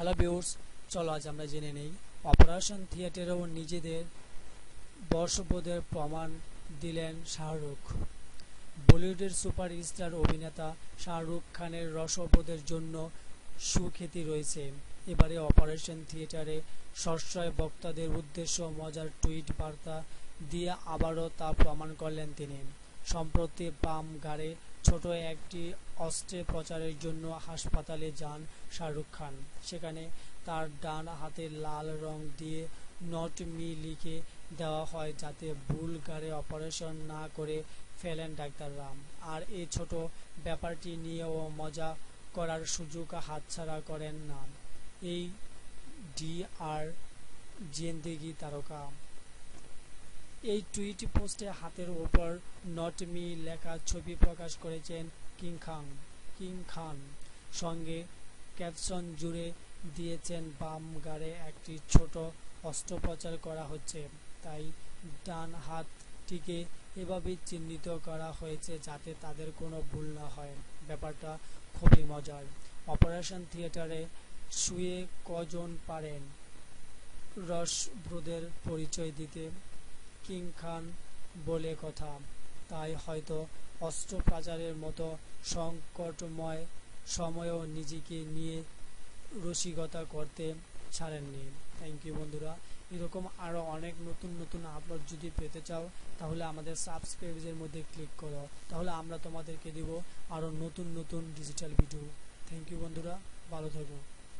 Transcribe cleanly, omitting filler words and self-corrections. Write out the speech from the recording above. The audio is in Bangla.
হ্যালো ভিউয়ার্স, চলো আজ আমরা জেনে নেই অপারেশন থিয়েটারেও নিজেদের বর্ষবোধের প্রমাণ দিলেন শাহরুখ। বলিউডের সুপারস্টার অভিনেতা শাহরুখ খানের রসবোধের জন্য সুখ্যাতি রয়েছে। এবারে অপারেশন থিয়েটারে সশ্রয় বক্তাদের উদ্দেশ্য মজার টুইট বার্তা দিয়ে আবারও তা প্রমাণ করলেন তিনি। সম্প্রতি বাম ঘাড়ে ছোট একটি অস্ত্রোপচারের জন্য হাসপাতালে যান শাহরুখ খান। সেখানে তার ডান হাতে লাল রং দিয়ে নট মি লিখে দেওয়া হয় যাতে ভুল ঘাড়ে অপারেশন না করে ফেলেন ডাক্তাররা। আর এই ছোট ব্যাপারটি নিয়েও মজা করার সুযোগ হাতছাড়া করেন না এই আর জিন্দেগি তারকা। এই টুইট পোস্টে হাতের ওপর নট মি লেখা ছবি প্রকাশ করেছেন কিং খান। সঙ্গে ক্যাপশন জুড়ে দিয়েছেন বাম ঘাড়ে একটি ছোট অস্ত্রোপচার করা হচ্ছে, তাই ডান হাতটিকে এভাবে চিহ্নিত করা হয়েছে যাতে তাদের কোনো ভুল না হয়। ব্যাপারটা খুবই মজার। অপারেশন থিয়েটারে শুয়ে কজন পারেন রসবোধের পরিচয় দিতে? কিং খান বলে কথা। তাই হয়তো অস্ত্রোপচারের মতো সংকটময় সময়েও নিজেকে নিয়ে রসিকতা করতে ছাড়েননি। থ্যাংক ইউ বন্ধুরা। এরকম আরও অনেক নতুন নতুন আপলোড যদি পেতে চাও তাহলে আমাদের সাবস্ক্রাইবের মধ্যে ক্লিক করো, তাহলে আমরা তোমাদেরকে দেব আরও নতুন নতুন ডিজিটাল ভিডিও। থ্যাংক ইউ বন্ধুরা, ভালো থাকো।